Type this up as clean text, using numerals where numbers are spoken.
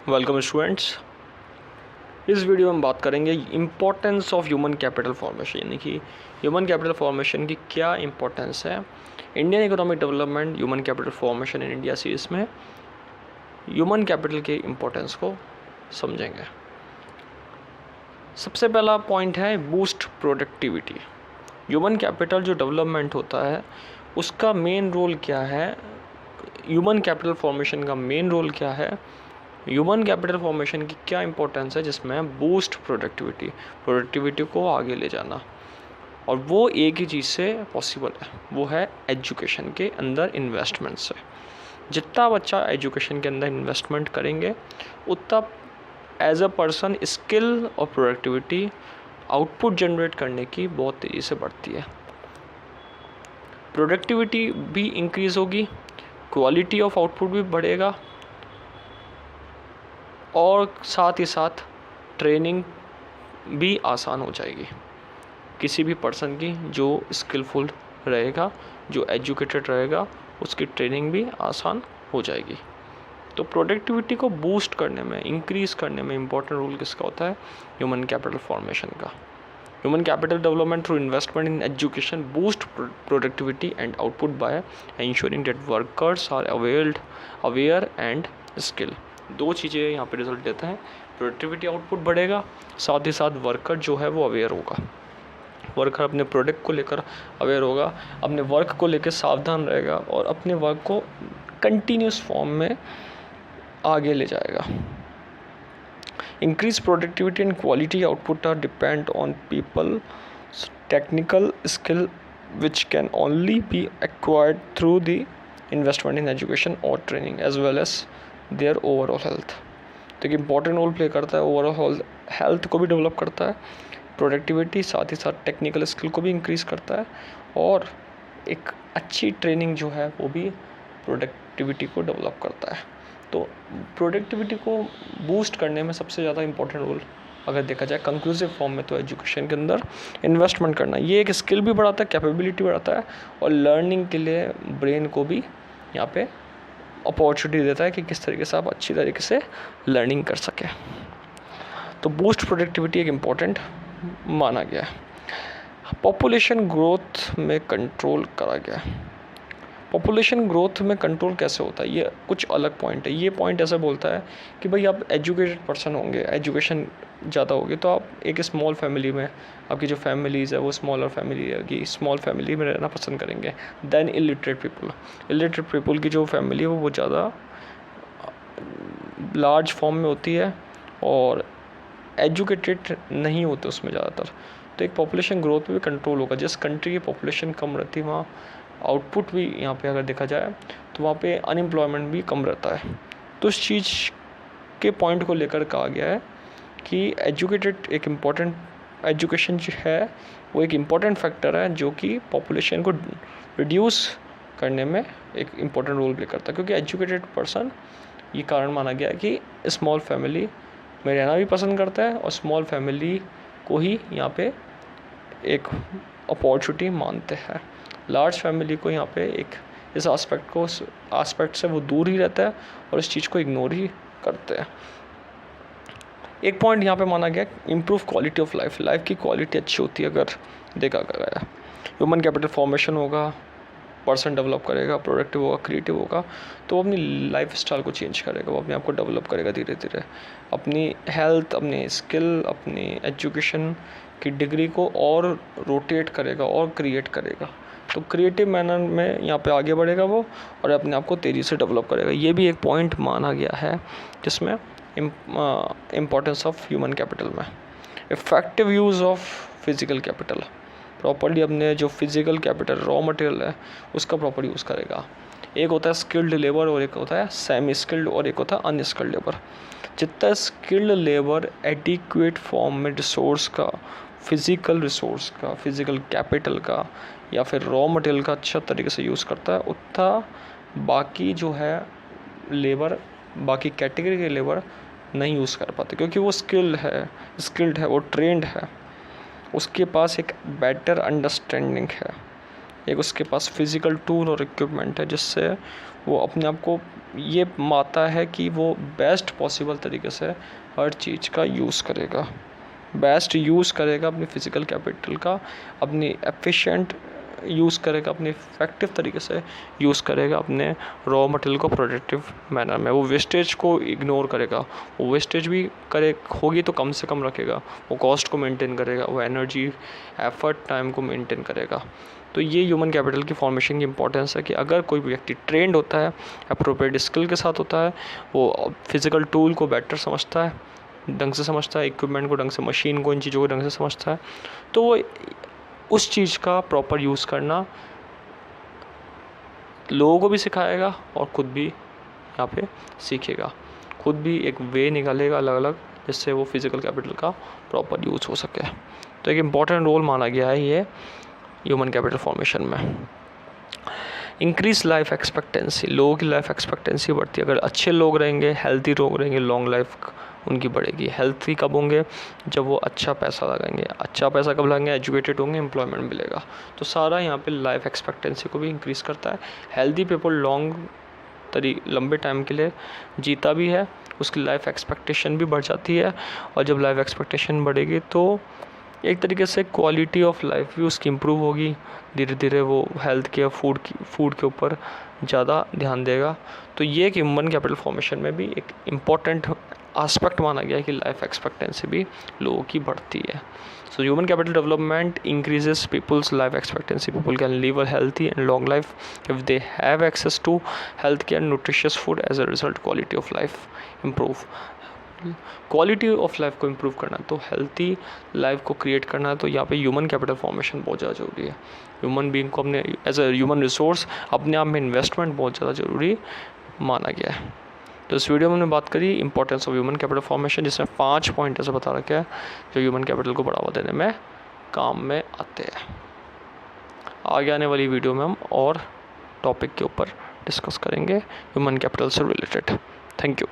Welcome students. इस video में हम बात करेंगे importance of human capital formation, यानी कि ह्यूमन कैपिटल फॉर्मेशन की क्या इम्पोर्टेंस है। Indian economic development human capital formation in India series में ह्यूमन कैपिटल के इम्पोर्टेंस को समझेंगे। सबसे पहला पॉइंट है बूस्ट प्रोडक्टिविटी। ह्यूमन कैपिटल जो डेवलपमेंट होता है उसका मेन रोल क्या है, ह्यूमन कैपिटल फॉर्मेशन का मेन रोल क्या है, ह्यूमन कैपिटल फॉर्मेशन की क्या इंपॉर्टेंस है, जिसमें बूस्ट प्रोडक्टिविटी को आगे ले जाना। और वो एक ही चीज़ से पॉसिबल है, वो है एजुकेशन के अंदर इन्वेस्टमेंट से। जितना बच्चा एजुकेशन के अंदर इन्वेस्टमेंट करेंगे उतना एज अ पर्सन स्किल और प्रोडक्टिविटी आउटपुट जनरेट करने की बहुत तेज़ी से बढ़ती है। प्रोडक्टिविटी भी इंक्रीज़ होगी, क्वालिटी ऑफ आउटपुट भी बढ़ेगा और साथ ही साथ ट्रेनिंग भी आसान हो जाएगी किसी भी पर्सन की जो स्किलफुल रहेगा, जो एजुकेटेड रहेगा, उसकी ट्रेनिंग भी आसान हो जाएगी। तो प्रोडक्टिविटी को बूस्ट करने में, इंक्रीज़ करने में इम्पोर्टेंट रोल किसका होता है? ह्यूमन कैपिटल फॉर्मेशन का। Human capital development through investment in education boost productivity and output by ensuring that workers are aware and skill. दो चीज़ें यहाँ पे रिजल्ट देता है, प्रोडक्टिविटी आउटपुट बढ़ेगा, साथ ही साथ वर्कर जो है वो अवेयर होगा। वर्कर अपने प्रोडक्ट को लेकर अवेयर होगा, अपने वर्क को लेकर सावधान रहेगा और अपने वर्क को कंटिन्यूस फॉर्म में आगे ले जाएगा। Increased productivity and quality output are depend on people's technical skill which can only be acquired through the investment in education or training as well as their overall health। तो एक important role play करता है, overall health को भी develop करता है, productivity साथ ही साथ टेक्निकल स्किल को भी इंक्रीज़ करता है और एक अच्छी ट्रेनिंग जो है वो भी प्रोडक्टिविटी को डेवलप करता है। तो प्रोडक्टिविटी को बूस्ट करने में सबसे ज़्यादा इम्पोर्टेंट रोल अगर देखा जाए कंक्लूसिव फॉर्म में तो एजुकेशन के अंदर इन्वेस्टमेंट करना। ये एक स्किल भी बढ़ाता है, कैपेबिलिटी बढ़ाता है और लर्निंग के लिए ब्रेन को भी यहाँ पे अपॉर्चुनिटी देता है कि किस तरीके से आप अच्छी तरीके से लर्निंग कर सकें। तो बूस्ट प्रोडक्टिविटी एक इम्पॉर्टेंट माना गया है। पॉपुलेशन ग्रोथ में कंट्रोल करा गया है। पॉपुलेशन ग्रोथ में कंट्रोल कैसे होता है, ये कुछ अलग पॉइंट है। ये पॉइंट ऐसा बोलता है कि भाई आप एजुकेटेड पर्सन होंगे, एजुकेशन ज़्यादा होगी तो आप एक स्मॉल फैमिली में, आपकी जो फैमिलीज़ है वो स्मॉलर फैमिली है, स्मॉल फैमिली में रहना पसंद करेंगे देन इलिटरेट पीपल की जो फैमिली है वो ज़्यादा लार्ज फॉर्म में होती है और एजुकेटेड नहीं होते उसमें ज़्यादातर। तो एक पॉपुलेशन ग्रोथ पे भी कंट्रोल होगा। जिस कंट्री की पॉपुलेशन कम रहती है वहाँ आउटपुट भी, यहाँ पे अगर देखा जाए तो वहाँ पे अनएम्प्लॉयमेंट भी कम रहता है। तो इस चीज़ के पॉइंट को लेकर कहा गया है कि एजुकेटेड एक इम्पॉर्टेंट, एजुकेशन जो है वो एक इम्पॉर्टेंट फैक्टर है जो कि पॉपुलेशन को रिड्यूस करने में एक इम्पॉर्टेंट रोल प्ले करता है। क्योंकि एजुकेटेड पर्सन, ये कारण माना गया है कि स्मॉल फैमिली में रहना भी पसंद करता है और स्मॉल फैमिली को ही यहाँ पे एक अपॉर्चुनिटी मानते हैं। लार्ज फैमिली को यहाँ पे एक इस आस्पेक्ट से वो दूर ही रहता है और इस चीज़ को इग्नोर ही करते हैं। एक पॉइंट यहाँ पे माना गया, इम्प्रूव क्वालिटी ऑफ लाइफ की क्वालिटी अच्छी होती है अगर देखा गया। ह्यूमन कैपिटल फॉर्मेशन होगा, पर्सन डेवलप करेगा, प्रोडक्टिव होगा, क्रिएटिव होगा, तो वो अपनी लाइफ स्टाइल को चेंज करेगा, वो अपने आप को डेवलप करेगा धीरे धीरे, अपनी हेल्थ, अपनी स्किल, अपनी एजुकेशन की डिग्री को और रोटेट करेगा और क्रिएट करेगा। तो क्रिएटिव मैनर में यहाँ पे आगे बढ़ेगा वो और अपने आप को तेज़ी से डेवलप करेगा। ये भी एक पॉइंट माना गया है जिसमें इम्पोर्टेंस ऑफ ह्यूमन कैपिटल में। Effective use of physical capital, properly अपने जो फिज़िकल कैपिटल रॉ मटेरियल है उसका प्रॉपर यूज़ करेगा। एक होता है स्किल्ड लेबर और एक होता है सेमी स्किल्ड और एक होता है अनस्किल्ड लेबर। जितना स्किल्ड लेबर एडिक्वेट फॉर्म में रिसोर्स का, फिज़िकल रिसोर्स का, फिज़िकल कैपिटल का या फिर रॉ मटेरियल का अच्छा तरीके से यूज़ करता है, उतना बाकी जो है लेबर, बाकी कैटेगरी के लेबर नहीं यूज़ कर पाते क्योंकि वो स्किल्ड है, वो ट्रेंड है, उसके पास एक बेटर अंडरस्टैंडिंग है। एक उसके पास फिज़िकल टूल और इक्विपमेंट है जिससे वो अपने आप को ये मानता है कि वो बेस्ट पॉसिबल तरीके से हर चीज़ का यूज़ करेगा, बेस्ट यूज़ करेगा अपनी फ़िज़िकल कैपिटल का, अपनी एफिशिएंट यूज़ करेगा, अपनी इफ़ेक्टिव तरीके से यूज़ करेगा अपने रॉ मटेरियल को प्रोडक्टिव मैनर में। वो वेस्टेज को इग्नोर करेगा, वो वेस्टेज भी करे होगी तो कम से कम रखेगा, वो कॉस्ट को मेंटेन करेगा, वो एनर्जी, एफर्ट, टाइम को मेंटेन करेगा। तो ये ह्यूमन कैपिटल की फॉर्मेशन की इंपॉर्टेंस है कि अगर कोई व्यक्ति ट्रेंड होता है, अप्रोप्रिएट स्किल के साथ होता है, वो फिज़िकल टूल को बेटर समझता है, ढंग से समझता है, इक्विपमेंट को ढंग से, मशीन को, इन चीज़ों को ढंग से समझता है, तो वो उस चीज़ का प्रॉपर यूज़ करना लोगों को भी सिखाएगा और ख़ुद भी यहाँ पे सीखेगा, खुद भी एक वे निकालेगा अलग अलग जिससे वो फिज़िकल कैपिटल का प्रॉपर यूज़ हो सके। तो एक इम्पॉर्टेंट रोल माना गया है ये ह्यूमन कैपिटल फॉर्मेशन में। इंक्रीज लाइफ एक्सपेक्टेंसी, लोगों की लाइफ एक्सपेक्टेंसी बढ़ती है। अगर अच्छे लोग रहेंगे, हेल्थी लोग रहेंगे, लॉन्ग लाइफ उनकी बढ़ेगी। हेल्थी कब होंगे? जब वो अच्छा पैसा लगाएंगे। अच्छा पैसा कब लगाएंगे? एजुकेटेड होंगे, एम्प्लॉयमेंट मिलेगा। तो सारा यहाँ पे लाइफ एक्सपेक्टेंसी को भी इंक्रीज़ करता है। हेल्थी पीपल लंबे टाइम के लिए जीता भी है, उसकी लाइफ एक्सपेक्टेशन भी बढ़ जाती है, और जब लाइफ एक्सपेक्टेशन बढ़ेगी तो एक तरीके से क्वालिटी ऑफ लाइफ भी उसकी इम्प्रूव होगी। धीरे धीरे वो हेल्थ केयर, फूड के ऊपर ज़्यादा ध्यान देगा। तो ये कि ह्यूमन कैपिटल फॉर्मेशन में भी एक इम्पॉर्टेंट एस्पेक्ट माना गया है कि लाइफ एक्सपेक्टेंसी भी लोगों की बढ़ती है। So human capital development increases people's life expectancy. People can live a healthy and long life if they have access to health care, nutritious food. As a result quality of life improve. Quality of life को improve करना है तो healthy life को create करना है, तो यहाँ पे ह्यूमन कैपिटल फॉर्मेशन बहुत ज़्यादा ज़रूरी है। ह्यूमन बीइंग को अपने एज अ ह्यूमन रिसोर्स अपने आप में इन्वेस्टमेंट बहुत ज़्यादा ज़रूरी माना गया है। तो इस वीडियो में हमने बात करी importance of human capital formation, जिसमें 5 पॉइंट ऐसे बता रखे हैं जो ह्यूमन कैपिटल को बढ़ावा देने में काम में आते हैं। आगे आने वाली वीडियो में हम और टॉपिक के ऊपर डिस्कस करेंगे ह्यूमन कैपिटल से रिलेटेड। Thank you.